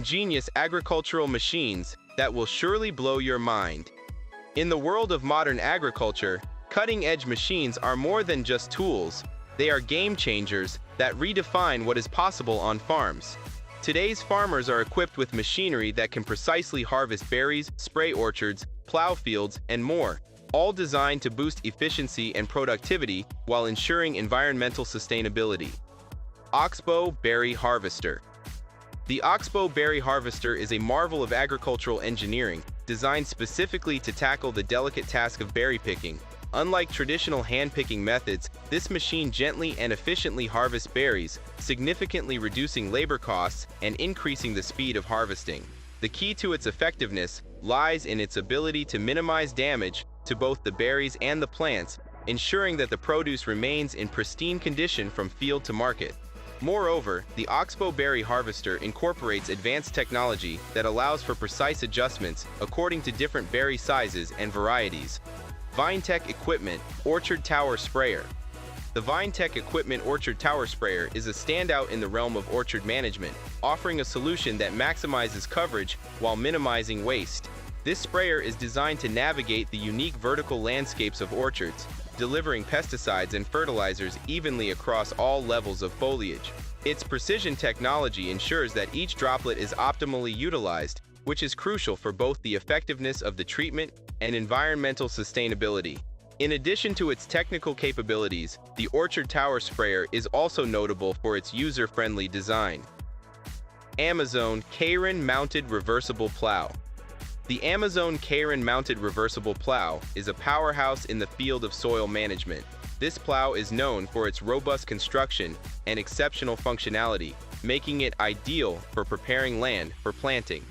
ingenious agricultural machines that will surely blow your mind. In the world of modern agriculture, cutting-edge machines are more than just tools. They are game changers that redefine what is possible on farms. Today's farmers are equipped with machinery that can precisely harvest berries, spray orchards, plow fields, and more, all designed to boost efficiency and productivity while ensuring environmental sustainability. Oxbow Berry Harvester. The Oxbow Berry Harvester is a marvel of agricultural engineering designed specifically to tackle the delicate task of berry picking. Unlike traditional hand-picking methods, this machine gently and efficiently harvests berries, significantly reducing labor costs and increasing the speed of harvesting. The key to its effectiveness lies in its ability to minimize damage to both the berries and the plants, ensuring that the produce remains in pristine condition from field to market. Moreover, the Oxbow Berry Harvester incorporates advanced technology that allows for precise adjustments according to different berry sizes and varieties. VineTech Equipment Orchard Tower Sprayer. The VineTech Equipment Orchard Tower Sprayer is a standout in the realm of orchard management, offering a solution that maximizes coverage while minimizing waste. This sprayer is designed to navigate the unique vertical landscapes of orchards, delivering pesticides and fertilizers evenly across all levels of foliage. Its precision technology ensures that each droplet is optimally utilized, which is crucial for both the effectiveness of the treatment and environmental sustainability. In addition to its technical capabilities, the Orchard Tower Sprayer is also notable for its user-friendly design. Amazon Keirin-Mounted Reversible Plow. The Amazon Keirin-Mounted Reversible Plow is a powerhouse in the field of soil management. This plow is known for its robust construction and exceptional functionality, making it ideal for preparing land for planting.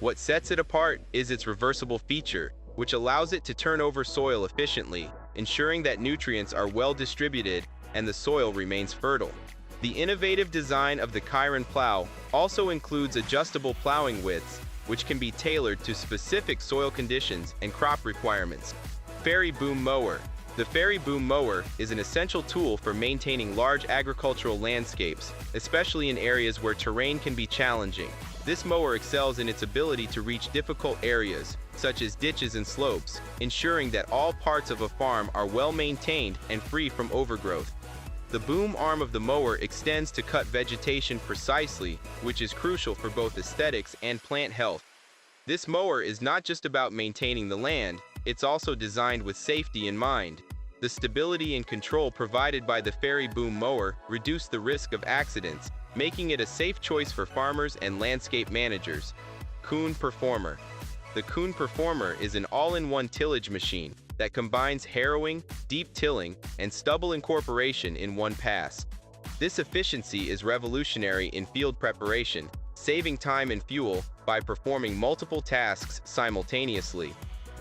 What sets it apart is its reversible feature, which allows it to turn over soil efficiently, ensuring that nutrients are well distributed and the soil remains fertile. The innovative design of the Keirin plow also includes adjustable plowing widths, which can be tailored to specific soil conditions and crop requirements. Ferry Boom Mower. The Ferry Boom Mower is an essential tool for maintaining large agricultural landscapes, especially in areas where terrain can be challenging. This mower excels in its ability to reach difficult areas, such as ditches and slopes, ensuring that all parts of a farm are well maintained and free from overgrowth. The boom arm of the mower extends to cut vegetation precisely, which is crucial for both aesthetics and plant health. This mower is not just about maintaining the land, it's also designed with safety in mind. The stability and control provided by the Ferry Boom Mower reduce the risk of accidents, making it a safe choice for farmers and landscape managers. Kuhn Performer. The Kuhn Performer is an all-in-one tillage machine that combines harrowing, deep tilling, and stubble incorporation in one pass. This efficiency is revolutionary in field preparation, saving time and fuel by performing multiple tasks simultaneously.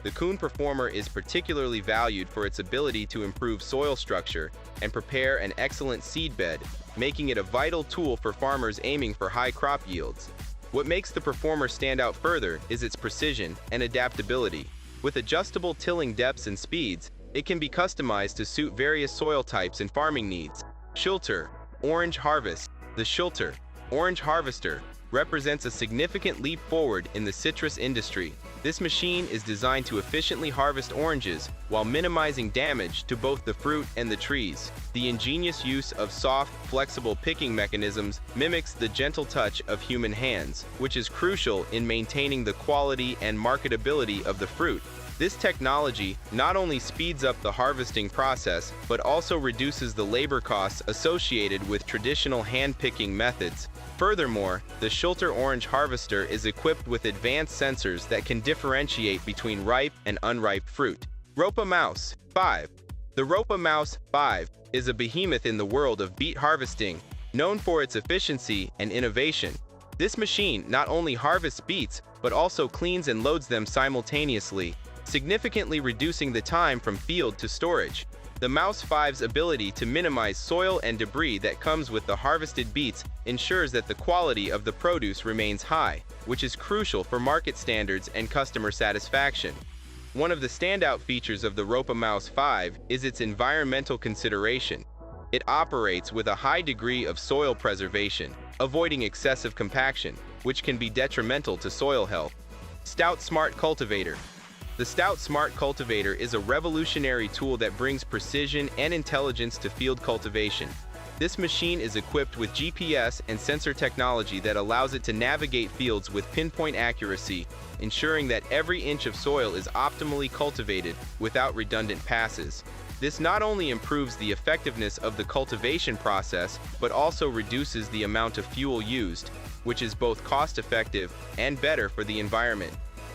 The Kuhn Performer is particularly valued for its ability to improve soil structure and prepare an excellent seedbed, making it a vital tool for farmers aiming for high crop yields. What makes the Performer stand out further is its precision and adaptability. With adjustable tilling depths and speeds, it can be customized to suit various soil types and farming needs. Schulter Orange Harvest. The Schulter Orange Harvester represents a significant leap forward in the citrus industry. This machine is designed to efficiently harvest oranges while minimizing damage to both the fruit and the trees. The ingenious use of soft, flexible picking mechanisms mimics the gentle touch of human hands, which is crucial in maintaining the quality and marketability of the fruit. This technology not only speeds up the harvesting process, but also reduces the labor costs associated with traditional hand-picking methods. Furthermore, the Schulter Orange Harvester is equipped with advanced sensors that can differentiate between ripe and unripe fruit. Ropa Mouse 5. The Ropa Mouse 5 is a behemoth in the world of beet harvesting, known for its efficiency and innovation. This machine not only harvests beets, but also cleans and loads them simultaneously, significantly reducing the time from field to storage. The Mouse 5's ability to minimize soil and debris that comes with the harvested beets ensures that the quality of the produce remains high, which is crucial for market standards and customer satisfaction. One of the standout features of the Ropa Mouse 5 is its environmental consideration. It operates with a high degree of soil preservation, avoiding excessive compaction. which can be detrimental to soil health. Stout Smart Cultivator. The Stout Smart Cultivator is a revolutionary tool that brings precision and intelligence to field cultivation. This machine is equipped with GPS and sensor technology that allows it to navigate fields with pinpoint accuracy, ensuring that every inch of soil is optimally cultivated without redundant passes. This not only improves the effectiveness of the cultivation process, but also reduces the amount of fuel used, which is both cost-effective and better for the environment.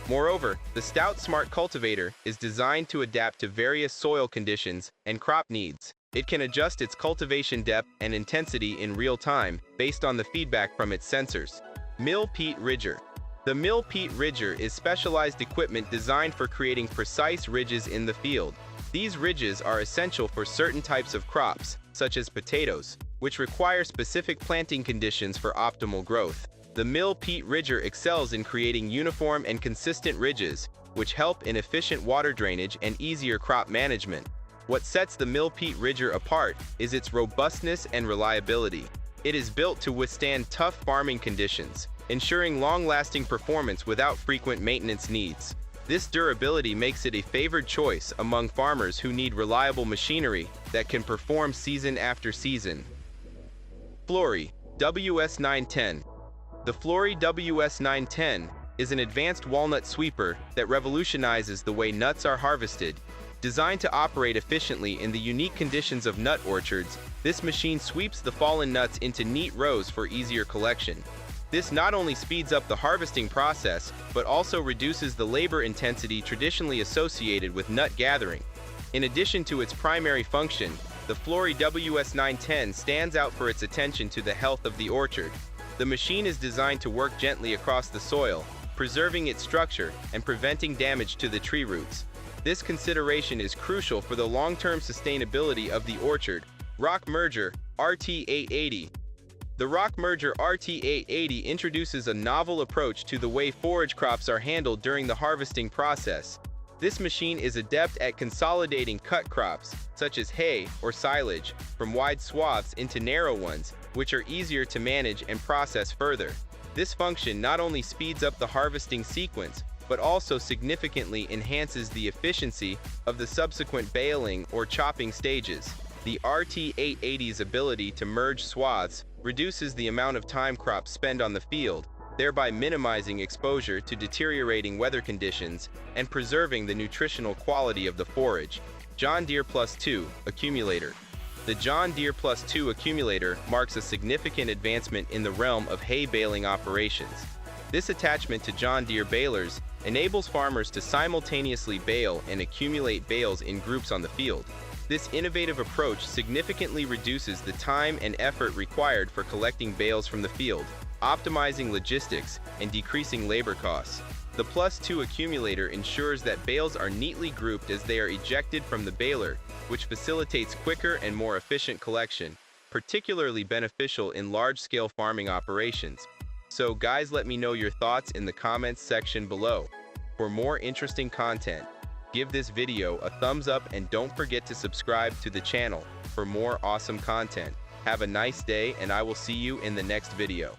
Moreover, the Stout Smart Cultivator is designed to adapt to various soil conditions and crop needs. It can adjust its cultivation depth and intensity in real time based on the feedback from its sensors. Mill Peat Ridger. The Mill Peat Ridger is specialized equipment designed for creating precise ridges in the field. These ridges are essential for certain types of crops, such as potatoes, which require specific planting conditions for optimal growth. The Mill Peat Ridger excels in creating uniform and consistent ridges, which help in efficient water drainage and easier crop management. What sets the Mill Peat Ridger apart is its robustness and reliability. It is built to withstand tough farming conditions, ensuring long-lasting performance without frequent maintenance needs. This durability makes it a favored choice among farmers who need reliable machinery that can perform season after season. Flory WS910. The Flory WS910 is an advanced walnut sweeper that revolutionizes the way nuts are harvested. Designed to operate efficiently in the unique conditions of nut orchards, this machine sweeps the fallen nuts into neat rows for easier collection. This not only speeds up the harvesting process, but also reduces the labor intensity traditionally associated with nut gathering. In addition to its primary function, the Flory WS910 stands out for its attention to the health of the orchard. The machine is designed to work gently across the soil, preserving its structure and preventing damage to the tree roots. This consideration is crucial for the long-term sustainability of the orchard. Rock Merger RT880. The Rock Merger RT880 introduces a novel approach to the way forage crops are handled during the harvesting process. This machine is adept at consolidating cut crops, such as hay or silage, from wide swaths into narrow ones, which are easier to manage and process further. This function not only speeds up the harvesting sequence, but also significantly enhances the efficiency of the subsequent baling or chopping stages. The RT880's ability to merge swaths reduces the amount of time crops spend on the field, thereby minimizing exposure to deteriorating weather conditions and preserving the nutritional quality of the forage. John Deere Plus 2 Accumulator. The John Deere Plus 2 Accumulator marks a significant advancement in the realm of hay baling operations. This attachment to John Deere balers enables farmers to simultaneously bale and accumulate bales in groups on the field. This innovative approach significantly reduces the time and effort required for collecting bales from the field, optimizing logistics and decreasing labor costs. The Plus 2 Accumulator ensures that bales are neatly grouped as they are ejected from the baler, which facilitates quicker and more efficient collection, particularly beneficial in large-scale farming operations. So guys, let me know your thoughts in the comments section below. For more interesting content, give this video a thumbs up and don't forget to subscribe to the channel for more awesome content. Have a nice day and I will see you in the next video.